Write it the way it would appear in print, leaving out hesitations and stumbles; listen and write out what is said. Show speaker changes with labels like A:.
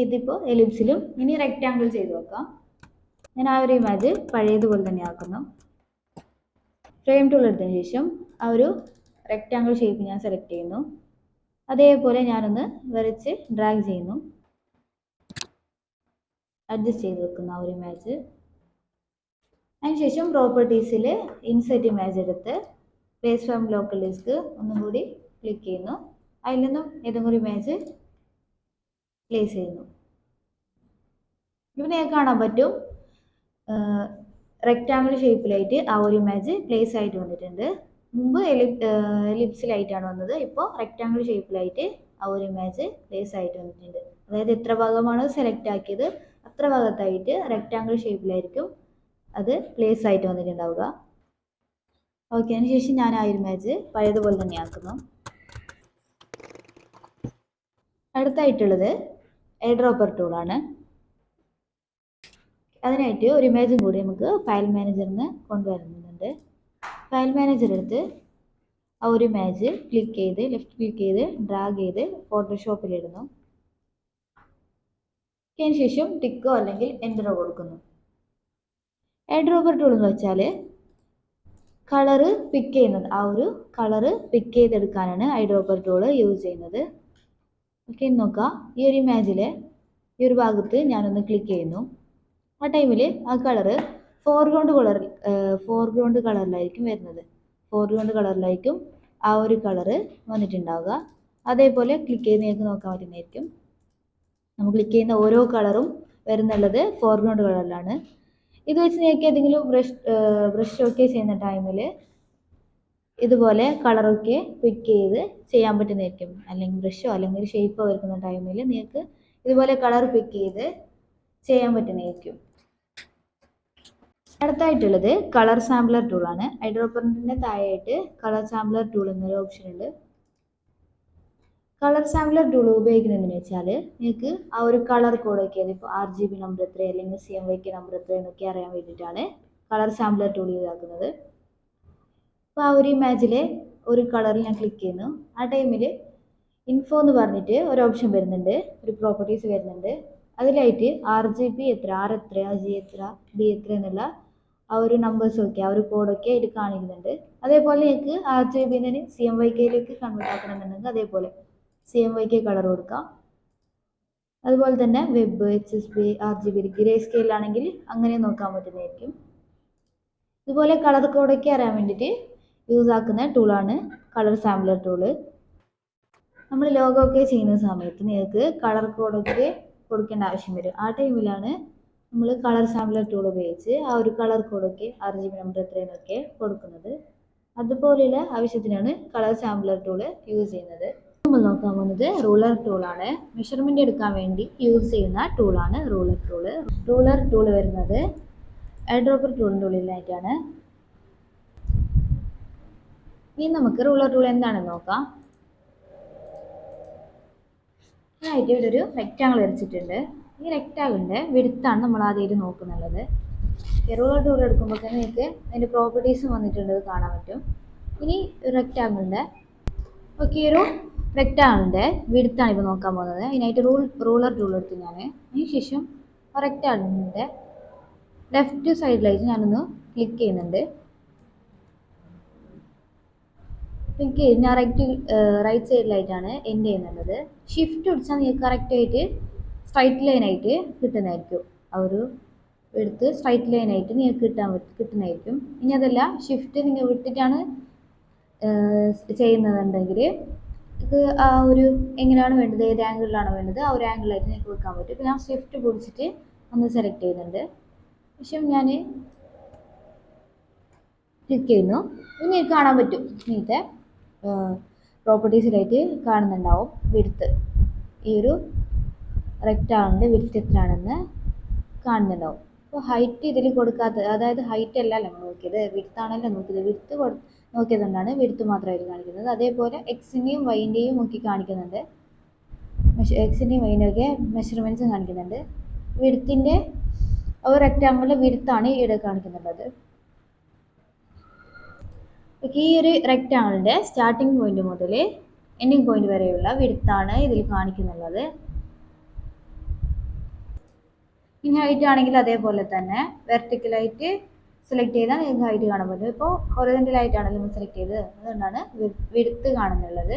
A: ഇതിപ്പോൾ എലിപ്സിലും ഇനി റെക്റ്റാങ്കിൾ ചെയ്ത് വെക്കാം. ഞാൻ ആ ഒരു ഇമേജ് പഴയതുപോലെ തന്നെ ആക്കുന്നു. ഫ്രെയിം ടൂൾ എടുത്തതിന് ശേഷം ആ ഒരു റെക്റ്റാങ്കിൾ ഷേപ്പ് ഞാൻ സെലക്ട് ചെയ്യുന്നു. അതേപോലെ ഞാനൊന്ന് വരച്ച് ഡ്രാഗ് ചെയ്യുന്നു. അഡ്ജസ്റ്റ് ചെയ്ത് വെക്കുന്ന ആ ഒരു ഇമേജ്. അതിനുശേഷം പ്രോപ്പർട്ടീസിൽ ഇൻസെർട്ട് ഇമേജ് എടുത്ത് പ്ലേസ് ഫ്രം ലോക്കൽ ഡിസ്ക് ഒന്നും കൂടി ക്ലിക്ക് ചെയ്യുന്നു. അതിൽ നിന്നും ഏതെങ്കിലും ഒരു ഇമേജ് പ്ലേസ് ചെയ്യുന്നു. ഇവിടെ കാണാൻ പറ്റും റെക്റ്റാങ്കിൾ ഷേപ്പിലായിട്ട് ആ ഒരു ഇമേജ് പ്ലേസ് ആയിട്ട് വന്നിട്ടുണ്ട്. മുമ്പ് എലിപ്സിലായിട്ടാണ് വന്നത്, ഇപ്പോൾ റെക്റ്റാങ്കിൾ ഷേപ്പിലായിട്ട് ആ ഒരു ഇമേജ് പ്ലേസ് ആയിട്ട് വന്നിട്ടുണ്ട്. അതായത് എത്ര ഭാഗമാണ് സെലക്ട് ആക്കിയത് അത്ര ഭാഗത്തായിട്ട് റെക്റ്റാങ്കിൾ ഷേപ്പിലായിരിക്കും അത് പ്ലേസ് ആയിട്ട് വന്നിട്ടുണ്ടാവുക. ഓക്കെ, അതിനുശേഷം ഞാൻ ആ ഇമേജ് പഴയതുപോലെ തന്നെ ആക്കുന്നു. അടുത്തായിട്ടുള്ളത് എയർഡ്രോപ്പർ ടൂളാണ്. അതിനായിട്ട് ഒരു ഇമേജും കൂടി നമുക്ക് ഫയൽ മാനേജറിൽ നിന്ന് കൊണ്ടുവരുന്നുണ്ട്. ഫയൽ മാനേജർ എടുത്ത് ആ ഒരു ഇമേജ് ക്ലിക്ക് ചെയ്ത് ലെഫ്റ്റ് ക്ലിക്ക് ചെയ്ത് ഡ്രാഗ് ചെയ്ത് ഫോട്ടോഷോപ്പിൽ ഇടുന്നു. അതിനുശേഷം ടിക്കോ അല്ലെങ്കിൽ എൻ്ററോ കൊടുക്കുന്നു. എയർഡ്രോപ്പർ ടൂൾ എന്ന് വെച്ചാൽ കളറ് പിക്ക് ചെയ്യുന്നത്, ആ ഒരു കളറ് പിക്ക് ചെയ്തെടുക്കാനാണ് എയർഡ്രോപ്പർ ടൂൾ യൂസ് ചെയ്യുന്നത്. ഓക്കെ, നോക്കാം. ഈ ഒരു ഇമേജിലെ ഈ ഒരു ഭാഗത്ത് ഞാനൊന്ന് ക്ലിക്ക് ചെയ്യുന്നു. ആ ടൈമിൽ ആ കളറ് ഫോർഗ്രൗണ്ട് കളറിലായിരിക്കും വരുന്നത്. ഫോർഗ്രൗണ്ട് കളറിലായിരിക്കും ആ ഒരു കളറ് വന്നിട്ടുണ്ടാവുക. അതേപോലെ ക്ലിക്ക് ചെയ്ത് നിങ്ങൾക്ക് നോക്കാൻ പറ്റുന്നതായിരിക്കും. നമ്മൾ ക്ലിക്ക് ചെയ്യുന്ന ഓരോ കളറും വരുന്നുള്ളത് ഫോർഗ്രൗണ്ട് കളറിലാണ്. ഇത് വെച്ച് നിങ്ങൾക്ക് ഏതെങ്കിലും ബ്രഷ് ഒക്കെ ചെയ്യുന്ന ടൈമിൽ ഇതുപോലെ കളറൊക്കെ പിക്ക് ചെയ്ത് ചെയ്യാൻ പറ്റുന്നതായിരിക്കും. അല്ലെങ്കിൽ ബ്രഷോ അല്ലെങ്കിൽ ഷേപ്പോ വരയ്ക്കുന്ന ടൈമിൽ നിങ്ങൾക്ക് ഇതുപോലെ കളർ പിക്ക് ചെയ്ത് ചെയ്യാൻ പറ്റുന്നതായിരിക്കും. അടുത്തായിട്ടുള്ളത് കളർ സാമ്പിളർ ടൂളാണ്. എയർഡ്രോപ്പറിൻ്റെ താഴെയായിട്ട് കളർ സാമ്പിളർ ടൂൾ എന്നൊരു ഓപ്ഷൻ ഉണ്ട്. കളർ സാമ്പിളർ ടൂൾ ഉപയോഗിക്കുന്നതെന്ന് വെച്ചാൽ നിങ്ങൾക്ക് ആ ഒരു കളർ കോഡൊക്കെ ഇപ്പോൾ RGB നമ്പർ എത്ര അല്ലെങ്കിൽ CMYK നമ്പർ എത്ര എന്നൊക്കെ അറിയാൻ വേണ്ടിയിട്ടാണ് കളർ സാമ്പിളർ ടൂൾ യൂസ് ആക്കുന്നത്. അപ്പോൾ ആ ഒരു ഇമേജിലെ ഒരു കളറിൽ ഞാൻ ക്ലിക്ക് ചെയ്യുന്നു. ആ ടൈമിൽ ഇൻഫോ എന്ന് പറഞ്ഞിട്ട് ഒരു ഓപ്ഷൻ വരുന്നുണ്ട്, ഒരു പ്രോപ്പർട്ടീസ് വരുന്നുണ്ട്. അതിലായിട്ട് RGB എത്ര, R എത്ര, G എത്ര, B എത്ര എന്നുള്ള ആ ഒരു നമ്പേഴ്സൊക്കെ ആ ഒരു കോഡൊക്കെ ഇത് കാണിക്കുന്നുണ്ട്. അതേപോലെ നിങ്ങൾക്ക് RGB CMYKയിലേക്ക് കൺവേർട്ട് ആക്കണമെന്നുണ്ടെങ്കിൽ അതേപോലെ CMYK കളർ കൊടുക്കാം. അതുപോലെ തന്നെ വെബ്, HSB, RGB, ഗ്രേ സ്കെയിലാണെങ്കിൽ അങ്ങനെ നോക്കാൻ പറ്റുന്നതായിരിക്കും. ഇതുപോലെ കളർ കോഡൊക്കെ അറിയാൻ വേണ്ടിയിട്ട് യൂസ് ആക്കുന്ന ടൂളാണ് കളർ സാമ്പിളർ ടൂള്. നമ്മൾ ലോഗോ ഒക്കെ ചെയ്യുന്ന സമയത്ത് നിങ്ങൾക്ക് കളർ കോഡൊക്കെ കൊടുക്കേണ്ട ആവശ്യം വരും. ആ ടൈമിലാണ് നമ്മൾ കളർ സാമ്പിളർ ടൂൾ ഉപയോഗിച്ച് ആ ഒരു കളർ കോഡൊക്കെ RGB നമ്പർ എത്രയെന്നൊക്കെ കൊടുക്കുന്നത്. അതുപോലെയുള്ള ആവശ്യത്തിനാണ് കളർ സാമ്പിളർ ടൂൾ യൂസ് ചെയ്യുന്നത്. നമ്മൾ നോക്കാൻ പോകുന്നത് റൂളർ ടൂളാണ്. മെഷർമെൻ്റ് എടുക്കാൻ വേണ്ടി യൂസ് ചെയ്യുന്ന ടൂളാണ് റൂളർ ടൂള്. റൂളർ ടൂൾ വരുന്നത് എയർഡ്രോപ്പർ ടൂളിൻ്റെ ഉള്ളിലായിട്ടാണ്. ഇനി നമുക്ക് റൂളർ ടൂൾ എന്താണെന്ന് നോക്കാം. ആയിട്ട് ഇവിടെ ഒരു റെക്റ്റാങ്കിൾ വരച്ചിട്ടുണ്ട്. ഈ റെക്റ്റാങ്കിളിൻ്റെ വിഡ്ത്താണ് നമ്മൾ ആദ്യമായിട്ട് നോക്കുന്നുള്ളത്. റൂളർ ടൂൾ എടുക്കുമ്പോൾ തന്നെ നിങ്ങൾക്ക് അതിൻ്റെ പ്രോപ്പർട്ടീസും വന്നിട്ടുള്ളത് കാണാൻ പറ്റും. ഇനി റെക്റ്റാങ്കിളിൻ്റെ ഒരു റെക്റ്റാങ്കിളിൻ്റെ വിഡ്ത്താണ് ഇപ്പോൾ നോക്കാൻ പോകുന്നത്. അതിനായിട്ട് റൂളർ ടൂൾ എടുത്ത് ഞാൻ അതിനുശേഷം റെക്റ്റാങ്കിളിൻ്റെ ലെഫ്റ്റ് സൈഡിലായിട്ട് ഞാനൊന്ന് ക്ലിക്ക് ചെയ്യുന്നുണ്ട്. ക്ലിക്ക് ചെയ്ത് ഞാൻ റൈറ്റ് സൈഡിലായിട്ടാണ് എൻഡ് ചെയ്യുന്നുള്ളത്. ഷിഫ്റ്റ് പിടിച്ചാൽ നിങ്ങൾക്ക് കറക്റ്റായിട്ട് സ്ട്രൈറ്റ് ലൈനായിട്ട് കിട്ടുന്നതായിരിക്കും. ആ ഒരു എടുത്ത് സ്ട്രൈറ്റ് ലൈനായിട്ട് നിങ്ങൾക്ക് കിട്ടുന്നതായിരിക്കും. ഇനി അതല്ല ഷിഫ്റ്റ് നിങ്ങൾ വിട്ടിട്ടാണ് ചെയ്യുന്നതെന്നുണ്ടെങ്കിൽ ഇത് ആ ഒരു എങ്ങനെയാണ് വേണ്ടത്, ഏത് ആംഗിളിലാണ് വേണ്ടത് ആ ഒരു ആംഗിളായിട്ട് നിങ്ങൾക്ക് വെക്കാൻ പറ്റും. ഇപ്പോൾ ഞാൻ ഷിഫ്റ്റ് പിടിച്ചിട്ട് ഒന്ന് സെലക്ട് ചെയ്യുന്നുണ്ട്. ശേഷം ഞാൻ ക്ലിക്ക് ചെയ്യുന്നു. ഇനി നിങ്ങൾക്ക് കാണാൻ പറ്റും, ഇങ്ങനത്തെ പ്രോപ്പർട്ടീസിലായിട്ട് കാണുന്നുണ്ടാവും വിഡ്ത്ത്. ഈ ഒരു റെക്റ്റാങ്കിളിൻ്റെ വിഡ്ത്ത് എത്രയാണെന്ന് കാണുന്നുണ്ടാവും. അപ്പോൾ ഹൈറ്റ് ഇതിൽ കൊടുക്കാത്തത്, അതായത് ഹൈറ്റ് അല്ല നമ്മൾ നോക്കിയത്, വിഡ്ത്താണല്ലോ നോക്കിയത്. വിഡ്ത്ത് നോക്കിയതുകൊണ്ടാണ് വിഡ്ത്ത് മാത്രമായിട്ട് കാണിക്കുന്നത്. അതേപോലെ എക്സിൻ്റെയും വൈൻ്റെയും നോക്കി കാണിക്കുന്നുണ്ട്. എക്സിൻ്റെയും വൈൻ്റെയൊക്കെ മെഷർമെൻറ്റ്സും കാണിക്കുന്നുണ്ട്. വിഡ്ത്തിൻ്റെ ഒരു റെക്റ്റാങ്കിളിൻ്റെ വിഡ്ത്താണ് ഇവിടെ കാണിക്കുന്നുള്ളത്. ഈ ഒരു റെക്റ്റാങ്കിളിൻ്റെ സ്റ്റാർട്ടിംഗ് പോയിന്റ് മുതൽ എൻഡിങ് പോയിന്റ് വരെയുള്ള വിഡ്ത്താണ് ഇതിൽ കാണിക്കുന്നുള്ളത്. ഇനി ഹൈറ്റ് ആണെങ്കിൽ അതേപോലെ തന്നെ വെർട്ടിക്കലായിട്ട് സെലക്ട് ചെയ്താൽ നിങ്ങൾക്ക് ഹൈറ്റ് കാണാൻ പറ്റും. ഇപ്പോൾ ഹൊറിസോണ്ടലായിട്ടാണല്ലോ നമ്മൾ സെലക്ട് ചെയ്തത്, അതുകൊണ്ടാണ് വിഡ്ത്ത് കാണുന്നുള്ളത്.